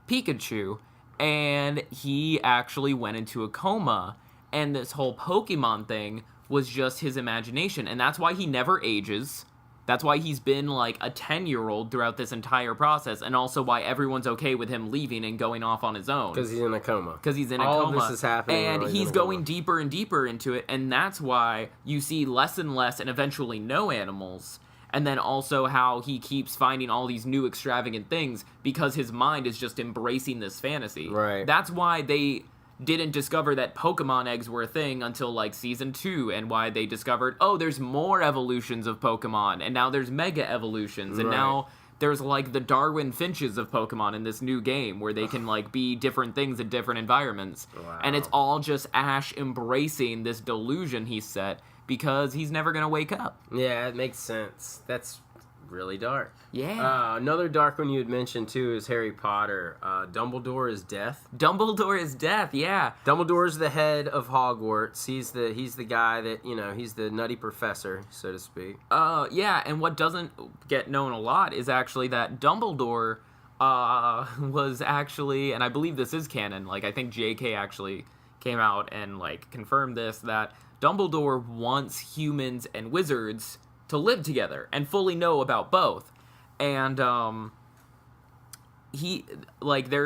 Pikachu, and he actually went into a coma. And this whole Pokemon thing was just his imagination, and that's why he never ages. That's why he's been like a 10-year-old throughout this entire process, and also why everyone's okay with him leaving and going off on his own. Because he's in a coma. All of this is happening. And he's going deeper and deeper into it, and that's why you see less and less and eventually no animals. And then also how he keeps finding all these new extravagant things because his mind is just embracing this fantasy. Right. That's why they didn't discover that Pokemon eggs were a thing until like season 2, and why they discovered, oh, there's more evolutions of Pokemon, and now there's mega evolutions, and now there's like the Darwin Finches of Pokemon in this new game where they can like be different things in different environments. Wow. And it's all just Ash embracing this delusion he's set because he's never gonna wake up. Yeah, it makes sense. That's really dark. Yeah. Another dark one you had mentioned too is Harry Potter. Dumbledore is death. Dumbledore is death, yeah. Dumbledore's the head of Hogwarts. He's the guy that, he's the nutty professor, so to speak. Yeah, and what doesn't get known a lot is actually that Dumbledore was actually, and I believe this is canon, like I think JK actually came out and like confirmed this, that Dumbledore wants humans and wizards to live together and fully know about both. And there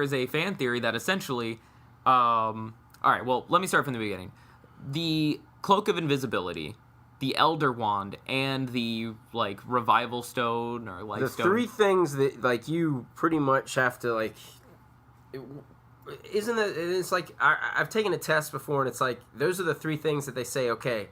is a fan theory that essentially alright, well, let me start from the beginning. The Cloak of Invisibility, the Elder Wand, and the like Revival Stone or like the stone. three things that like you pretty much have to like isn't it, it's like I've taken a test before, and it's like those are the three things that they say, okay,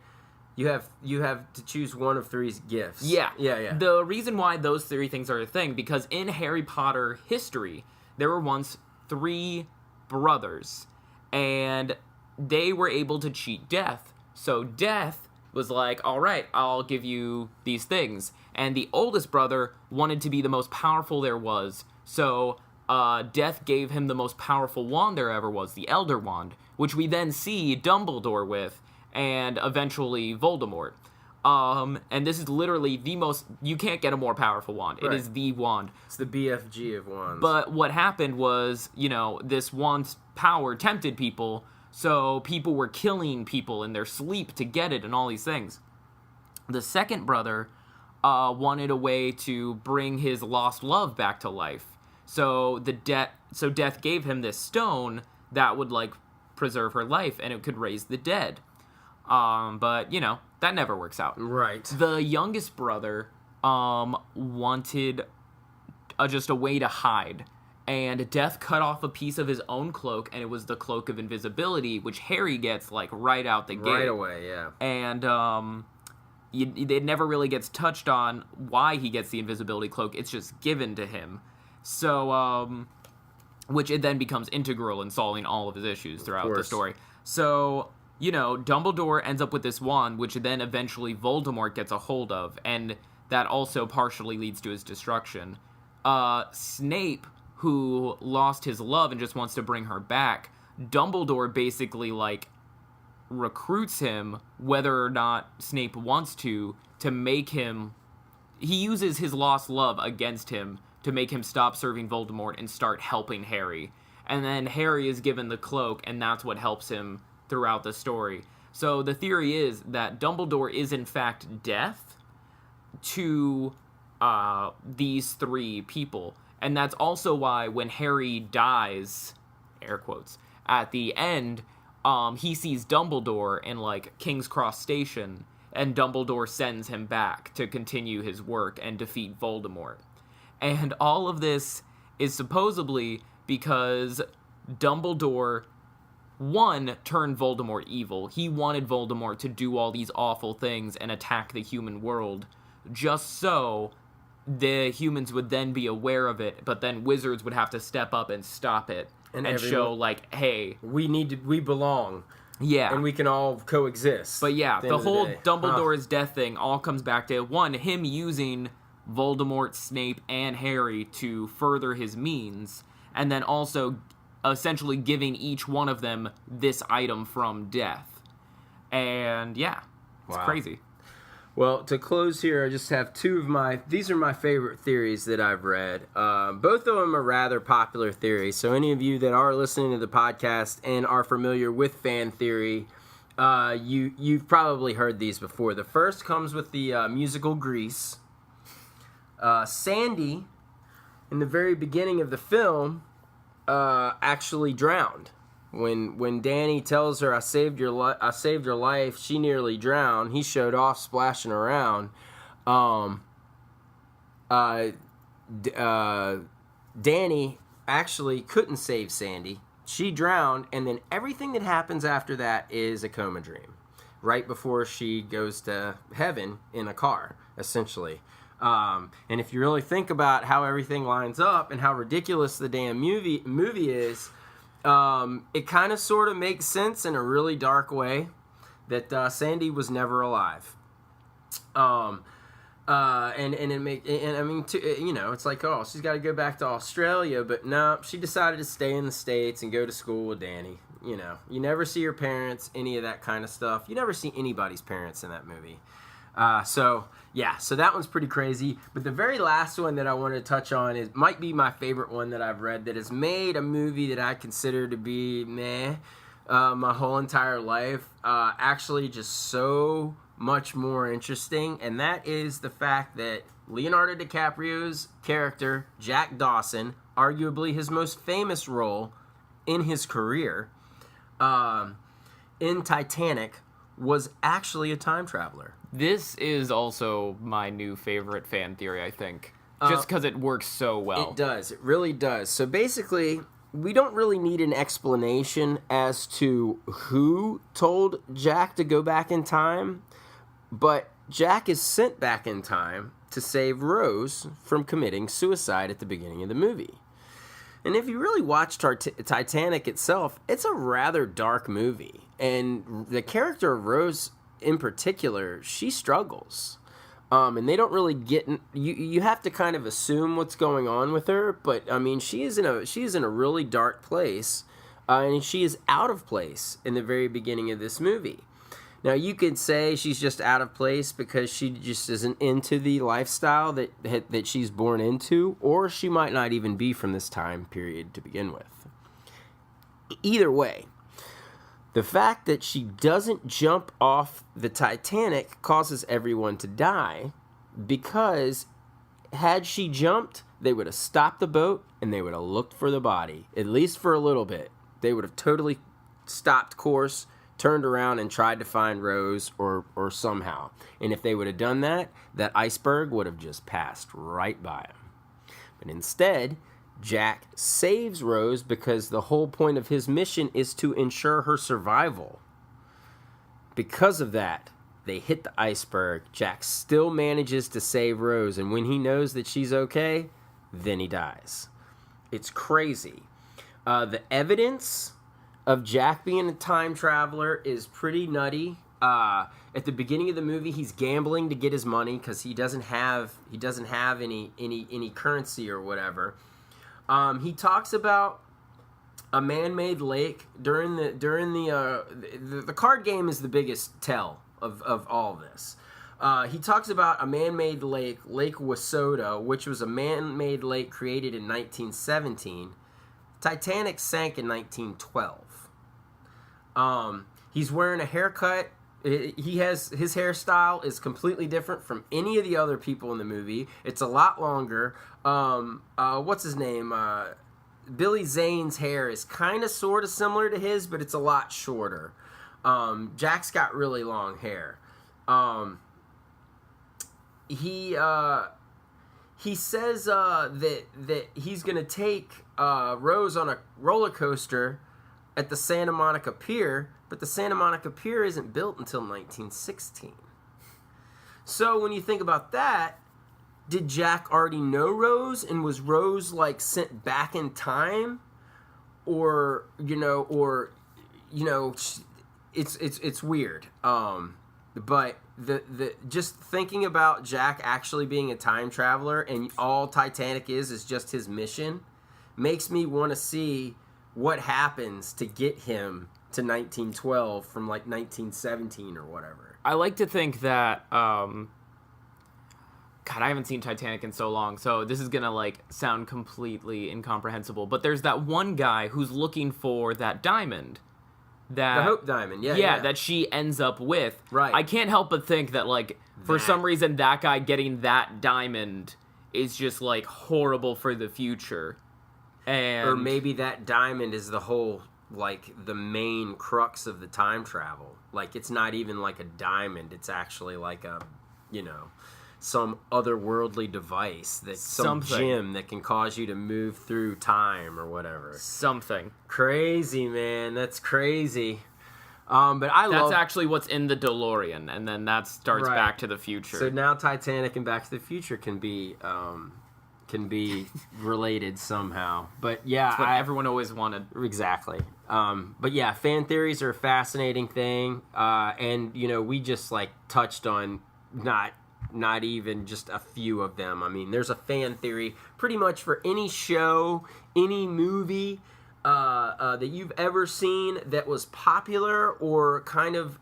you have to choose one of three gifts. Yeah. Yeah. The reason why those three things are a thing, because in Harry Potter history, there were once 3 brothers, and they were able to cheat Death. So Death was like, all right, I'll give you these things. And the oldest brother wanted to be the most powerful there was, so Death gave him the most powerful wand there ever was, the Elder Wand, which we then see Dumbledore with, and eventually Voldemort. And this is literally the most... You can't get a more powerful wand. Right. It is the wand. It's the BFG of wands. But what happened was, this wand's power tempted people, so people were killing people in their sleep to get it and all these things. The second brother wanted a way to bring his lost love back to life. So Death gave him this stone that would, preserve her life, and it could raise the dead. But, that never works out. Right. The youngest brother wanted just a way to hide. And Death cut off a piece of his own cloak, and it was the Cloak of Invisibility, which Harry gets, right out the gate. Right away, yeah. And it never really gets touched on why he gets the invisibility cloak. It's just given to him. So, which it then becomes integral in solving all of his issues throughout the story. So... Dumbledore ends up with this wand, which then eventually Voldemort gets a hold of, and that also partially leads to his destruction. Snape, who lost his love and just wants to bring her back, Dumbledore basically, recruits him, whether or not Snape wants to make him... He uses his lost love against him to make him stop serving Voldemort and start helping Harry. And then Harry is given the cloak, and that's what helps him throughout the story. So the theory is that Dumbledore is in fact Death to these 3 people. And that's also why when Harry dies, air quotes, at the end, he sees Dumbledore in King's Cross Station, and Dumbledore sends him back to continue his work and defeat Voldemort. And all of this is supposedly because Dumbledore, 1, turned Voldemort evil. He wanted Voldemort to do all these awful things and attack the human world, just so the humans would then be aware of it, but then wizards would have to step up and stop it and show, hey... We belong. Yeah. And we can all coexist. But yeah, the whole Dumbledore's death thing all comes back to, 1, him using Voldemort, Snape, and Harry to further his means, and then also essentially giving each one of them this item from death. And yeah, it's crazy. Well, to close here, I just have these are my favorite theories that I've read. Both of them are rather popular theories, so any of you that are listening to the podcast and are familiar with fan theory, you've probably heard these before. The first comes with the musical Grease. Sandy, in the very beginning of the film, actually drowned. When Danny tells her, I saved your life, she nearly drowned. He showed off splashing around. Danny actually couldn't save Sandy. She drowned, and then everything that happens after that is a coma dream. Right before she goes to heaven in a car, essentially. And if you really think about how everything lines up and how ridiculous the damn movie is, it kind of sort of makes sense in a really dark way that Sandy was never alive. And it's like, oh, she's got to go back to Australia, but no, she decided to stay in the States and go to school with Danny. You know, you never see her parents, any of that kind of stuff. You never see anybody's parents in that movie. So that one's pretty crazy. But the very last one that I wanted to touch on might be my favorite one that I've read that has made a movie that I consider to be my whole entire life actually just so much more interesting. And that is the fact that Leonardo DiCaprio's character, Jack Dawson, arguably his most famous role in his career, in Titanic, was actually a time traveler. This is also my new favorite fan theory, I think. Just because it works so well. It does. It really does. So basically, we don't really need an explanation as to who told Jack to go back in time, but Jack is sent back in time to save Rose from committing suicide at the beginning of the movie. And if you really watch Titanic itself, it's a rather dark movie. And the character of Rose in particular, she struggles. And they don't really get... You have to kind of assume what's going on with her, but, I mean, she is in a really dark place, and she is out of place in the very beginning of this movie. Now, you could say she's just out of place because she just isn't into the lifestyle that she's born into, or she might not even be from this time period to begin with. Either way, the fact that she doesn't jump off the Titanic causes everyone to die, because had she jumped, they would have stopped the boat and they would have looked for the body, at least for a little bit. They would have totally stopped course, turned around, and tried to find Rose or somehow. And if they would have done that, that iceberg would have just passed right by them. But instead, Jack saves Rose because the whole point of his mission is to ensure her survival. Because of that, they hit the iceberg. Jack still manages to save Rose, and when he knows that she's okay, then he dies. It's crazy. The evidence of Jack being a time traveler is pretty nutty. At the beginning of the movie, he's gambling to get his money because he doesn't have any currency or whatever. He talks about a man-made lake during the card game is the biggest tell of all this. He talks about a man-made lake, Lake Wissota, which was a man-made lake created in 1917. Titanic sank in 1912. He's wearing a haircut. His hairstyle is completely different from any of the other people in the movie. It's a lot longer. What's his name? Billy Zane's hair is kind of sort of similar to his, but it's a lot shorter. Jack's got really long hair. He says that he's gonna take Rose on a roller coaster at the Santa Monica Pier, but the Santa Monica Pier isn't built until 1916. So when you think about that, did Jack already know Rose, and was Rose like sent back in time, or it's weird. But the just thinking about Jack actually being a time traveler and all Titanic is just his mission makes me want to see what happens to get him to 1912 from like 1917 or whatever. I like to think that, God, I haven't seen Titanic in so long, so this is gonna like sound completely incomprehensible. But there's that one guy who's looking for that diamond. The Hope Diamond, yeah. That she ends up with. Right. I can't help but think that, like, for some reason, that guy getting that diamond is just, like, horrible for the future. And or maybe that diamond is the whole, like, the main crux of the time travel. Like, it's not even like a diamond. It's actually like a, you know, some otherworldly device, that some gem that can cause you to move through time or whatever. Something. Crazy, man. That's crazy. But that's actually what's in the DeLorean, and then that starts Back to the Future. So now Titanic and Back to the Future can be related somehow. But yeah, that's what everyone always wanted. Exactly. But yeah, fan theories are a fascinating thing, and you know, we just like touched on not even just a few of them. I mean, there's a fan theory pretty much for any show, any movie that you've ever seen that was popular or kind of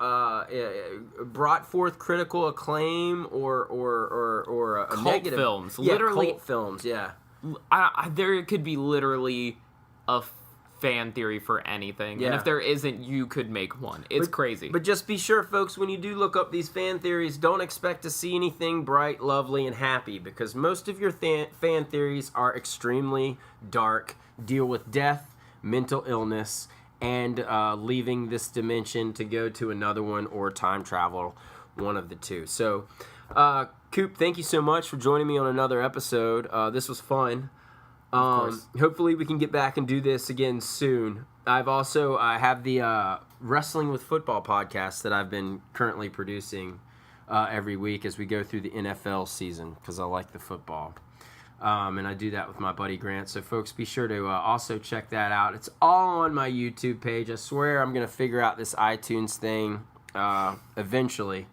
brought forth critical acclaim or a cult negative films. Yeah, literally cult films. Yeah, there could be literally a fan theory for anything, and if there isn't, you could make one. It's crazy. But just be sure, folks, when you do look up these fan theories, don't expect to see anything bright, lovely, and happy, because most of your fan theories are extremely dark, deal with death, mental illness, and leaving this dimension to go to another one or time travel, one of the two. So, Coop, thank you so much for joining me on another episode. This was fun. Hopefully we can get back and do this again soon. I have the Wrestling with Football podcast that I've been currently producing every week as we go through the NFL season, because I like the football. And I do that with my buddy Grant. So folks, be sure to also check that out. It's all on my YouTube page. I swear I'm going to figure out this iTunes thing eventually.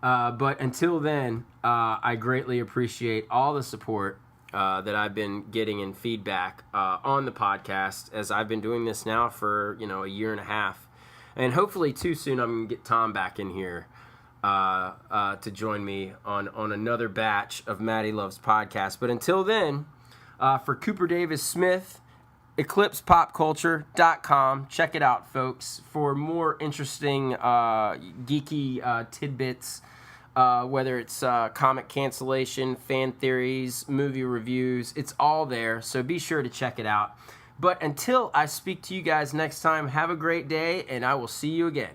But until then, I greatly appreciate all the support that I've been getting and feedback on the podcast, as I've been doing this now for, you know, a year and a half. And hopefully too soon I'm going to get Tom back in here to join me on another batch of Matty Loves Podcast. But until then, for Cooper Davis Smith, EclipsePopCulture.com. Check it out, folks, for more interesting geeky tidbits, whether it's comic cancellation, fan theories, movie reviews. It's all there, so be sure to check it out. But until I speak to you guys next time, have a great day, and I will see you again.